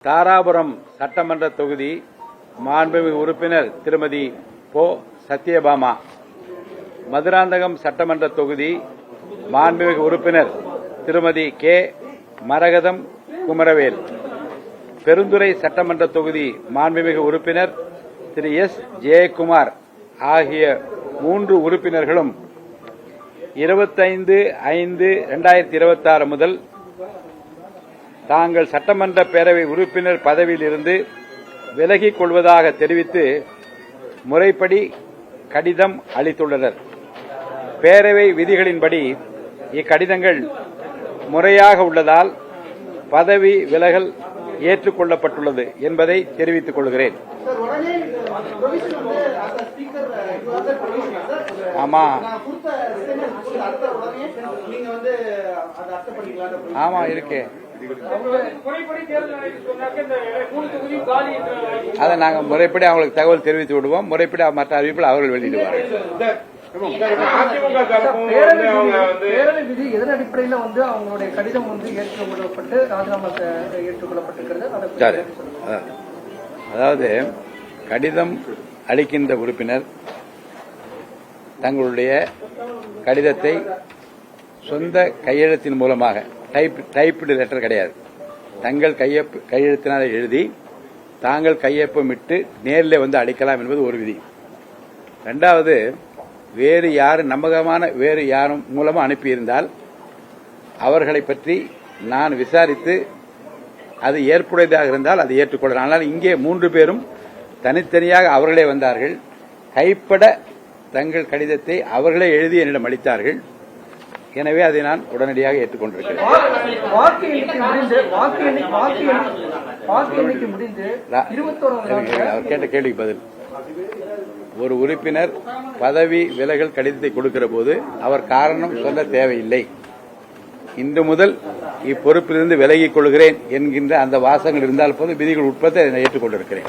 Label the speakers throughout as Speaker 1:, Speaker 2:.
Speaker 1: தாராபுரம் சட்டமன்ற தொகுதி மாண்புமிகு உறுப்பினர் திருமதி பொ. சத்யபாமா, மதுராந்தகம் சட்டமன்ற தொகுதி மாண்புமிகு உறுப்பினர் திருமதி கே. மரகதம் குமரவேல், பெருந்துறை சட்டமன்ற தொகுதி மாண்புமிகு உறுப்பினர் திரு எஸ். ஜெயக்குமார் ஆகிய 3 உறுப்பினர்களும் 25/5/2026 முதல் தாங்கள் சட்டமன்ற பேரவை உறுப்பினர் பதவியில் இருந்து விலகிக் கொள்வதாக தெரிவித்து முறைப்படி கடிதம் அளித்துள்ளனர். பேரவை விதிகளின்படி இக்கடிதங்கள் முறையாக உள்ளதால் பதவி விலகல் ஏற்றுக்கொள்ளப்பட்டுள்ளது என்பதை தெரிவித்துக் கொள்கிறேன். ஆமா ஆமா இருக்கு. அதை நாங்கள் முறைப்படி அவங்களுக்கு தகவல் தெரிவித்து விடுவோம். முறைப்படி மற்ற அறிவிப்பில் அவர்கள் வெளியிடுவார்கள்.
Speaker 2: பேரவை விதி எதன் அடிப்படையில் அவங்களுடைய கடிதம் ஏற்றுக்கொள்ளப்பட்டு ராஜினாமா ஏற்றுக்கொள்ளப்பட்டிருக்கிறது.
Speaker 1: அதாவது கடிதம் அளிக்கின்ற உறுப்பினர் தங்களுடைய கடிதத்தை சொந்த கையெழுத்தின் மூலமாக, டைப்டு லெட்டர் கிடையாது, தங்கள் கையெழுத்தினால் எழுதி தாங்கள் கையொப்பமிட்டு நேரில் அளிக்கலாம் என்பது ஒரு விதி. இரண்டாவது, வேறு யாரும் நம்பகமான வேறு யாரும் மூலமாக அனுப்பியிருந்தால் அவர்களை பற்றி நான் விசாரித்து அது ஏற்புடையதாக இருந்தால் அதை ஏற்றுக்கொள்ளலாம். ஆனால் இங்கே 3 பேரும் தனித்தனியாக அவர்களே வந்தார்கள். கைப்பட தங்கள் கடிதத்தை அவர்களே எழுதி என்னிடம் அளித்தார்கள். எனவே அதை நான் உடனடியாக ஏற்றுக்கொண்டிருக்கிறேன். அவர் கேட்ட கேள்விக்கு பதில், ஒரு உறுப்பினர் பதவி விலகல் கடிதத்தை கொடுக்கிற போது அவர் காரணம் சொல்ல தேவையில்லை. இன்று முதல் இப்பொறுப்பிலிருந்து விலகிக் கொள்கிறேன் என்கின்ற அந்த வாசகங்கள் இருந்தால் போது விதிகள் உட்பட அதை ஏற்றுக்கொண்டிருக்கிறேன்.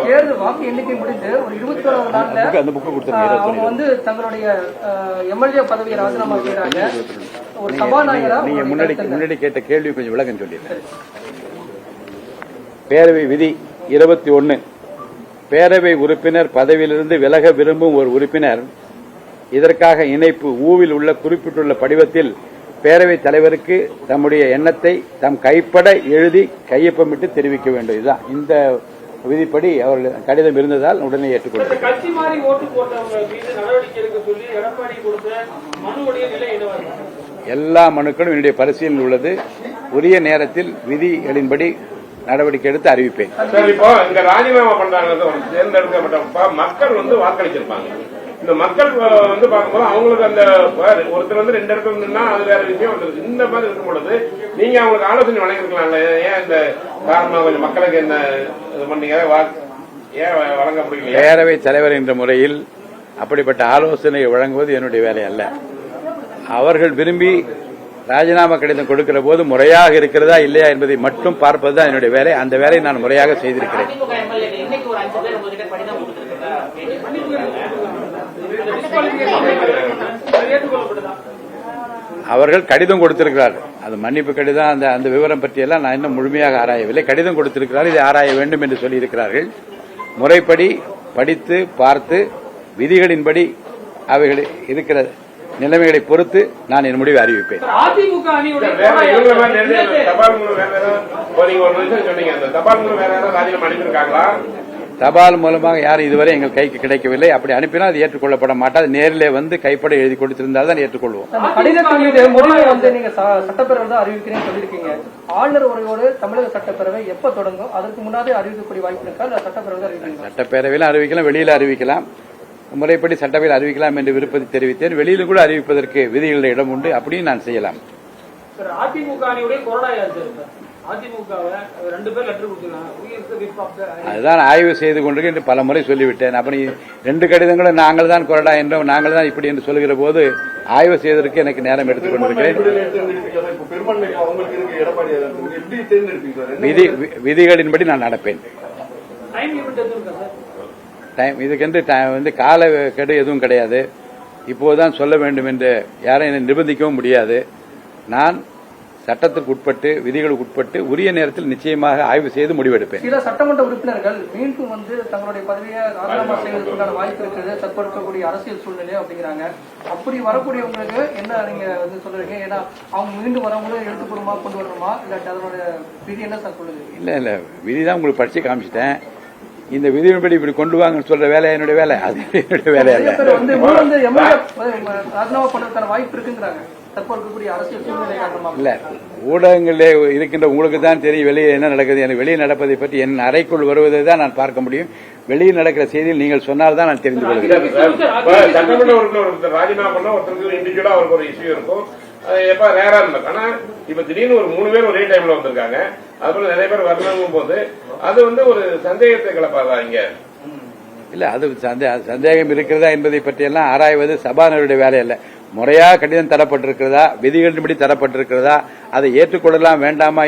Speaker 2: தேர்தல் வாக்கு எண்ணிக்கை முடிந்து ஒரு 21 நாள்ல அவங்க தங்களுடைய எம்எல்ஏ பதவியை ராஜினாமா செய்யறாங்க. ஒரு சபாநாயகரா
Speaker 1: நீங்க முன்னாடி கேட்ட கேள்வி கொஞ்சம் விளக்கம் சொல்லிடுறேன். பேரவை விதி 21, பேரவை உறுப்பினர் பதவியிலிருந்து விலக விரும்பும் ஒரு உறுப்பினர் இதற்காக இணைப்பு ஊவில் உள்ள குறிப்பிட்டுள்ள படிவத்தில் பேரவைத் தலைவருக்கு தம்முடைய எண்ணத்தை தம் கைப்பட எழுதி கையொப்பமிட்டு தெரிவிக்க வேண்டும். இதுதான் இந்த விதிப்படி அவர்கள் கடிதம் இருந்ததால் உடனே ஏற்றுக்கொண்டார். எல்லா மனுக்களும் என்னுடைய பரிசீலனையில் உள்ளது. உரிய நேரத்தில் விதிகளின்படி நடவடிக்கை எடுத்து அறிவிப்பேன்.
Speaker 3: இப்போ இங்க ராஜினாமா பண்றாங்க, தேர்ந்தெடுக்கப்பட்ட மக்கள் வாக்களிச்சிருப்பாங்க. இந்த மக்கள் பார்க்கும்போது அவங்களுக்கு அந்த ஒருத்தர் 2 இடத்துல நின்னா அது வேற விஷயம். இந்த மாதிரி இருக்கும் பொழுது நீங்க அவங்களுக்கு ஆலோசனை வழங்கிருக்கலாம்ல. ஏன் இந்த காரணம் கொஞ்சம் மக்களுக்கு என்ன இது பண்ணீங்க, ஏன் வழங்க முடியல?
Speaker 1: பேரவை தலைவர் என்ற முறையில் அப்படிப்பட்ட ஆலோசனை வழங்குவது என்னுடைய வேலை அல்ல. அவர்கள் விரும்பி ராஜினாமா கடிதம் கொடுக்கிற போது முறையாக இருக்கிறதா இல்லையா என்பதை மட்டும் பார்ப்பதுதான் என்னுடைய வேலை. அந்த வேலையை நான் முறையாக செய்திருக்கிறேன். அவர்கள் கடிதம் கொடுத்திருக்கிறார்கள். அது மன்னிப்பு கடிதம், அந்த விவரம் பற்றியெல்லாம் நான் இன்னும் முழுமையாக ஆராயவில்லை. கடிதம் கொடுத்திருக்கிறார்கள், இதை ஆராய வேண்டும் என்று சொல்லியிருக்கிறார்கள். முறைப்படி படித்து பார்த்து விதிகளின்படி அவைகள் இருக்கிற நிலைமைகளை பொறுத்து நான் என் முடிவை அறிவிப்பேன். தபால் மூலமாக யாரும் இதுவரை எங்கள் கைக்கு கிடைக்கவில்லை. அப்படி அனுப்பினால் அது ஏற்றுக்கொள்ளப்பட மாட்டாது. நேரிலே கைப்பட எழுதி கொடுத்திருந்தால் தான் ஏற்றுக்கொள்வோம்.
Speaker 2: சட்டப்பேரவை தான் அறிவிக்கிறேன்னு சொல்லியிருக்கீங்க. ஆளுநர் உரையோடு தமிழக சட்டப்பேரவை எப்ப தொடங்கும்? அதற்கு முன்னாடி அறிவிக்கக்கூடிய வாய்ப்பு இருக்கா?
Speaker 1: சட்டப்பேரவையில் அறிவிக்கலாம், வெளியில அறிவிக்கலாம். முறைப்படி சட்டப்பேரவையில் அறிவிக்கலாம் என்று விருப்பத்தை தெரிவித்தேன். வெளியிலும் கூட அறிவிப்பதற்கு விதிகளில் இடம் உண்டு. அப்படியும் நான் செய்யலாம். அதுதான் ஆய்வு செய்து கொண்டிருக்க பல முறை சொல்லிவிட்டேன். அப்படி 2 கடிதங்களும் நாங்கள் தான் கொறடா என்றும் நாங்கள் தான் இப்படி என்று சொல்லுகிற போது ஆய்வு செய்வதற்கு எனக்கு நேரம் எடுத்துக் கொண்டிருக்கிறேன். விதிகளின்படி நான் நடப்பேன். இதுக்கென்று கால கெடு எதுவும் கிடையாது. இப்போதுதான் சொல்ல வேண்டும் என்று யாரும் என்னை நிர்பந்திக்கவும் முடியாது. நான் சட்டத்திற்கு உட்பட்டு விதிகளுக்கு உட்பட்டு உரிய நேரத்தில் நிச்சயமாக ஆய்வு செய்து முடிவெடுப்பேன்.
Speaker 2: சில சட்டமன்ற உறுப்பினர்கள் மீண்டும் தங்களுடைய பதவியை ராஜினாமா செய்வதற்கான வாய்ப்பு இருக்குது, தற்போதைய அரசியல் சூழ்நிலை அப்படிங்கிறாங்க. அப்படி வரக்கூடியவங்களுக்கு என்ன நீங்க சொல்றீங்க? ஏன்னா அவங்க மீண்டும் வரவங்களும் எழுத்துப்பூர்வமா கொண்டு வரணுமா, இல்லாட்டி அதனோட விதி என்ன சார் சொல்லுது?
Speaker 1: இல்ல விதிதான் உங்களுக்கு படிச்சு காமிச்சிட்டேன். இந்த விதியின்படி இப்படி கொண்டு வாங்கன்னு சொல்ற வேலை என்னுடைய வேலை, அது என்னுடைய வேலை அல்ல.
Speaker 2: ராஜினாமா பண்றதுக்கான வாய்ப்பு இருக்குங்கிறாங்க.
Speaker 1: இல்ல, ஊடகங்களிலே இருக்கின்ற உங்களுக்கு தான் தெரியும் வெளியே என்ன நடக்குது. எனக்கு வெளியே நடப்பதை பற்றி என் அறைக்குள் வருவதை தான் நான் பார்க்க முடியும். வெளியே நடக்கிற செய்தியில் நீங்கள் சொன்னால்தான் நான் தெரிந்து கொள்கிறேன்.
Speaker 3: சட்டமன்ற உறுப்பினர் ராஜினாமா பண்ண ஒருத்தருக்கு இண்டிவிஜுவலா அவருக்கு ஒரு இஷ்யூ இருக்கும், எப்ப ரேரா இருந்தது. ஆனா இப்ப திடீர்னு ஒரு 3 பேர் ஒரே டைம்ல வந்திருக்காங்க, அதுபோல நிறைய பேர் வரணும் போது அது ஒரு சந்தேகத்தை கிளப்பாதா இங்க?
Speaker 1: இல்ல, அது சந்தேகம் இருக்கிறதா என்பதை பற்றியெல்லாம் ஆராய்வது சபாநாயகருடைய வேலை அல்ல. முறையா கடிதம் தரப்பட்டிருக்கிறதா, விதிகளின்படி தரப்பட்டிருக்கிறதா, அதை ஏற்றுக்கொள்ளலாம் வேண்டாமா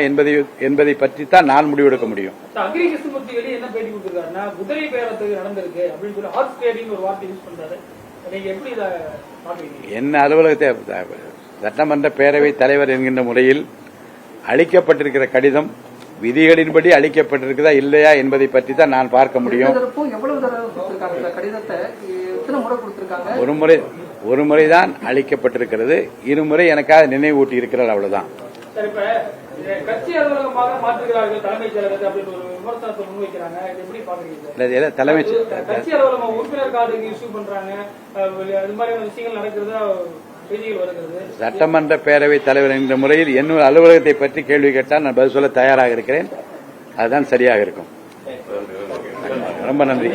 Speaker 1: என்பதை பற்றி தான் நான் முடிவெடுக்க முடியும்.
Speaker 4: அக்ரி கிருஷ்ணமூர்த்தி வெளியே என்ன பேட்டி கொடுத்திருக்காருன்னா, குதிரை பேரத்துக்கு நடந்திருக்கு அப்படின்னு சொல்லி ஹார்ஸ் ட்ரேடிங் ஒரு வார்த்தை யூஸ் பண்றாரு. நீங்க எப்படி இதை பாக்குறீங்க?
Speaker 1: என்ன அலுவலகத்தை சட்டமன்ற பேரவைத் தலைவர் என்கின்ற முறையில் அளிக்கப்பட்டிருக்கிற கடிதம் விதிகளின்படி அளிக்கப்பட்டிருக்கிறதா இல்லையா என்பதை பற்றி தான் நான் பார்க்க முடியும். ஒரு முறைதான் அளிக்கப்பட்டிருக்கிறது, இருமுறை எனக்காக நினைவூட்டி இருக்கிறார், அவ்வளவுதான்.
Speaker 4: கட்சி அலுவலகமாக மாற்றுகிறார்கள் தலைமைச் செயலகத்தை அப்படின்னு ஒரு விமர்சனத்தை முன்வைக்கிறாங்க. எப்படி பாக்குறீங்க?
Speaker 1: தலைமைச்
Speaker 4: கட்சி அலுவலகம் உறுப்பினர் கார்டு இஷ்யூ பண்றாங்க, அது மாதிரியான விஷயங்கள் நடக்கிறதா செய்திகள் வருகிறது.
Speaker 1: சட்டமன்ற பேரவைத் தலைவர் என்ற முறையில் என்னுடைய அலுவலகத்தை பற்றி கேள்வி கேட்டால் நான் பதில் சொல்ல தயாராக இருக்கிறேன். அதுதான் சரியாக இருக்கும். ரொம்ப நன்றி.